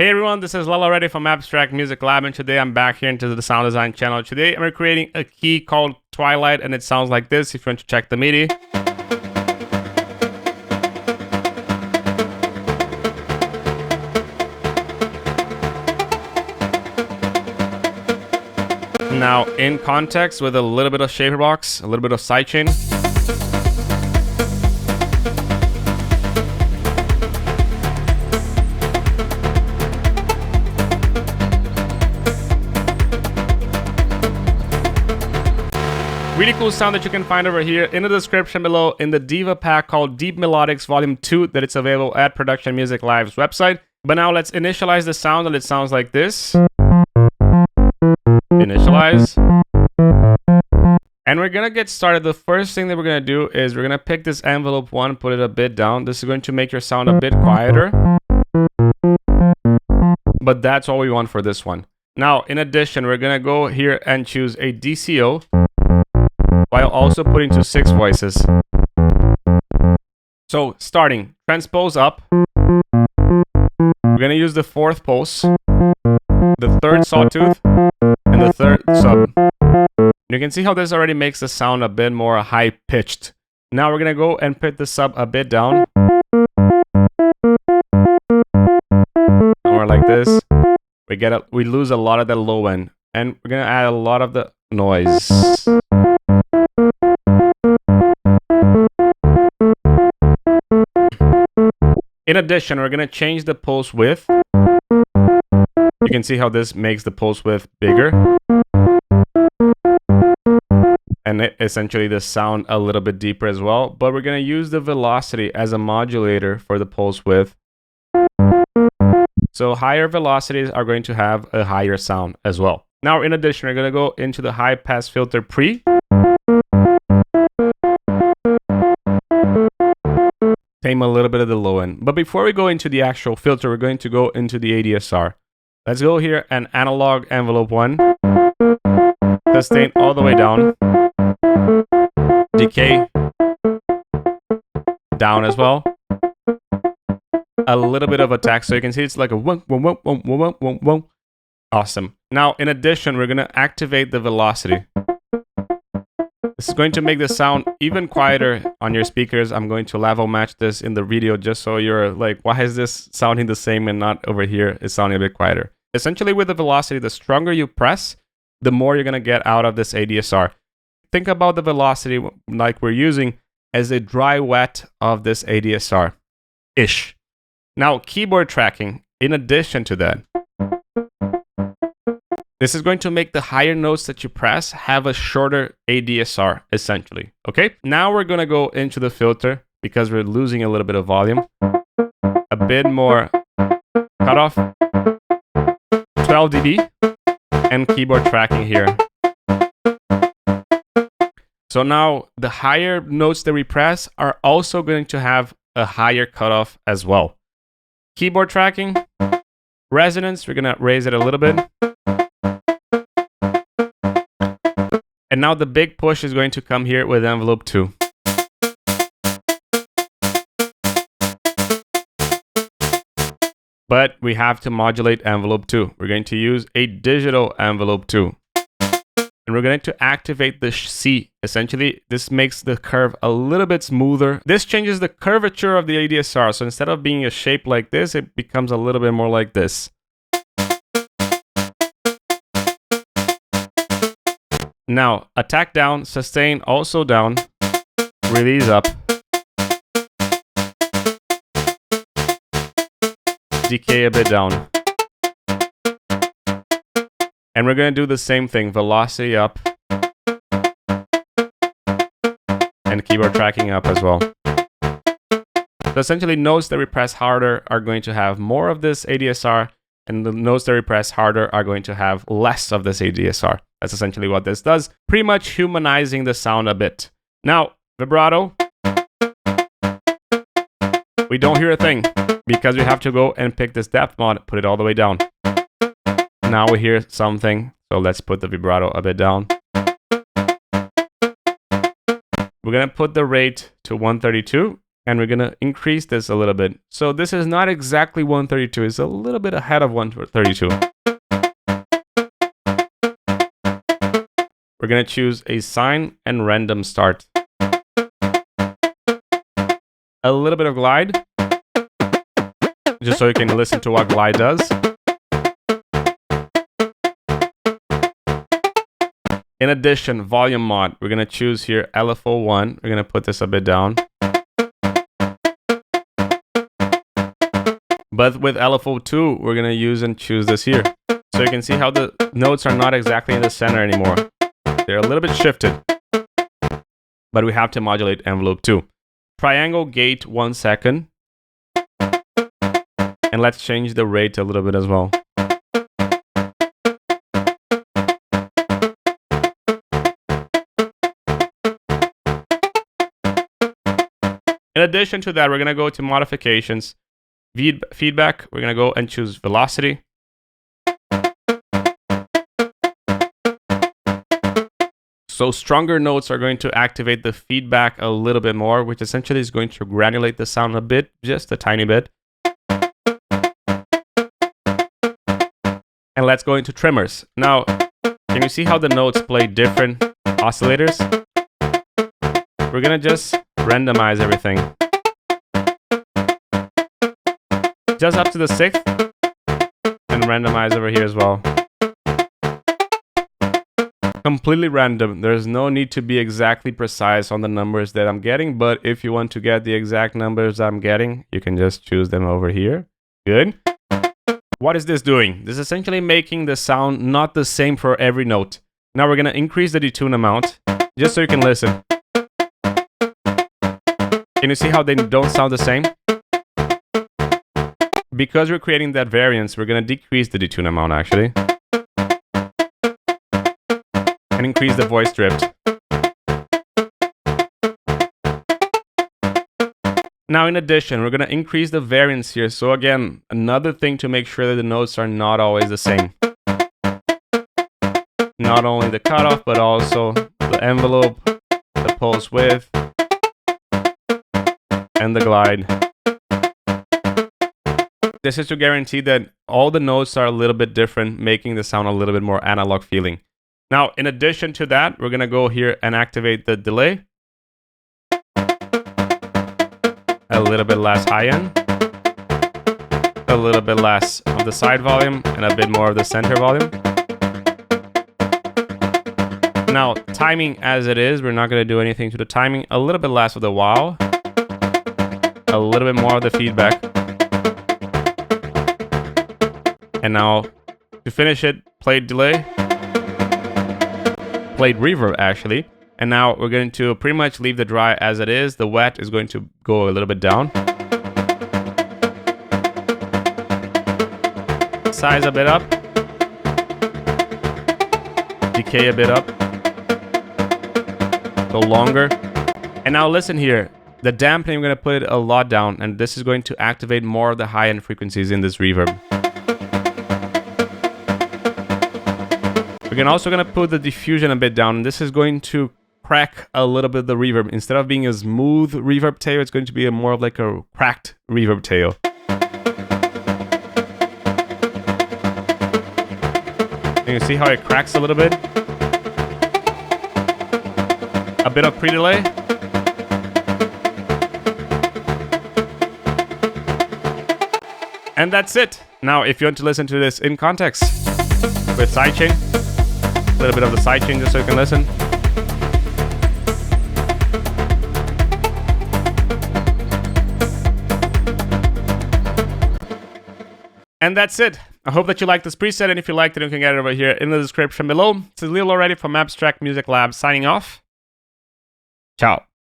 Hey everyone, this is Lala Reddy from Abstract Music Lab, and today I'm back here into the sound design channel. Today I'm creating a key called Twilight, and it sounds like this if you want to check the MIDI. Now in context with a little bit of shaper box, a little bit of sidechain. Really cool sound that you can find over here in the description below in the Diva pack called Deep Melodics Volume 2 that it's available at Production Music Live's website. But now let's initialize the sound, and it sounds like this. Initialize. And we're gonna get started. The first thing that we're gonna do is we're gonna pick this envelope 1, put it a bit down. This is going to make your sound a bit quieter. But that's all we want for this one. Now, in addition, we're gonna go here and choose a DCO. While also putting to 6 voices. So starting, transpose up. We're gonna use the 4th pulse, the 3rd sawtooth, and the 3rd sub. You can see how this already makes the sound a bit more high pitched. Now we're gonna go and put the sub a bit down. Or like this. We lose a lot of the low end, and we're gonna add a lot of the noise. In addition, we're going to change the pulse width. You can see how this makes the pulse width bigger. And essentially the sound a little bit deeper as well. But we're going to use the velocity as a modulator for the pulse width. So higher velocities are going to have a higher sound as well. Now, in addition, we're going to go into the high pass filter pre. Tame a little bit of the low end. But before we go into the actual filter, we're going to go into the ADSR. Let's go here and analog envelope 1. Sustain all the way down. Decay down as well. A little bit of attack, so you can see it's like a whoom, whoom, whoom, whoom, whoom, whoom, whoom. Awesome. Now, in addition, we're going to activate the velocity. This is going to make the sound even quieter on your speakers. I'm going to level match this in the video just so you're like, why is this sounding the same and not over here? It's sounding a bit quieter. Essentially, with the velocity, the stronger you press, the more you're going to get out of this ADSR. Think about the velocity like we're using as a dry wet of this ADSR-ish. Now, keyboard tracking, in addition to that, this is going to make the higher notes that you press have a shorter ADSR, essentially. Okay, now we're going to go into the filter because we're losing a little bit of volume. A bit more cutoff, 12 dB, and keyboard tracking here. So now the higher notes that we press are also going to have a higher cutoff as well. Keyboard tracking, resonance, we're going to raise it a little bit. And now the big push is going to come here with envelope 2. But we have to modulate envelope 2. We're going to use a digital envelope 2. And we're going to activate the C. Essentially, this makes the curve a little bit smoother. This changes the curvature of the ADSR. So instead of being a shape like this, it becomes a little bit more like this. Now, attack down, sustain also down, release up, decay a bit down. And we're going to do the same thing, velocity up, and keyboard tracking up as well. So essentially, notes that we press harder are going to have more of this ADSR, and the notes that we press harder are going to have less of this ADSR. That's essentially what this does, pretty much humanizing the sound a bit. Now, vibrato, we don't hear a thing because we have to go and pick this depth mod, put it all the way down. Now we hear something, so let's put the vibrato a bit down. We're going to put the rate to 132 And we're gonna increase this a little bit. So this is not exactly 132, it's a little bit ahead of 132. We're gonna choose a sine and random start. A little bit of glide, just so you can listen to what glide does. In addition, volume mod, we're gonna choose here LFO1. We're gonna put this a bit down. But with LFO2, we're gonna use and choose this here. So you can see how the notes are not exactly in the center anymore. They're a little bit shifted. But we have to modulate envelope too. Triangle gate 1 second. And let's change the rate a little bit as well. In addition to that, we're gonna go to modifications. Feedback, we're gonna go and choose velocity. So stronger notes are going to activate the feedback a little bit more, which essentially is going to granulate the sound a bit, just a tiny bit. And let's go into trimmers. Now, can you see how the notes play different oscillators? We're gonna just randomize everything. Just up to the 6th, and randomize over here as well. Completely random. There's no need to be exactly precise on the numbers that I'm getting, but if you want to get the exact numbers I'm getting, you can just choose them over here. Good. What is this doing? This is essentially making the sound not the same for every note. Now we're going to increase the detune amount, just so you can listen. Can you see how they don't sound the same? Because we're creating that variance, we're going to decrease the detune amount actually. And increase the voice drift. Now in addition, we're going to increase the variance here. So again, another thing to make sure that the notes are not always the same. Not only the cutoff, but also the envelope, the pulse width, and the glide. This is to guarantee that all the notes are a little bit different, making the sound a little bit more analog feeling. Now, in addition to that, we're going to go here and activate the delay. A little bit less high end. A little bit less of the side volume and a bit more of the center volume. Now, timing as it is, we're not going to do anything to the timing. A little bit less of the wow. A little bit more of the feedback. And now, to finish it, played delay. Played reverb actually, and now we're going to pretty much leave the dry as it is. The wet is going to go a little bit down. Size a bit up. Decay a bit up. Go longer. And now listen here. The dampening, we're going to put it a lot down, and this is going to activate more of the high-end frequencies in this reverb. We're also going to put the diffusion a bit down, and this is going to crack a little bit the reverb. Instead of being a smooth reverb tail, it's going to be more of like a cracked reverb tail. And you see how it cracks a little bit? A bit of pre-delay. And that's it. Now, if you want to listen to this in context with sidechain, a little bit of the sidechain just so you can listen. And that's it. I hope that you liked this preset, and if you liked it, you can get it over here in the description below. This is Lil already from Abstract Music Lab signing off. Ciao.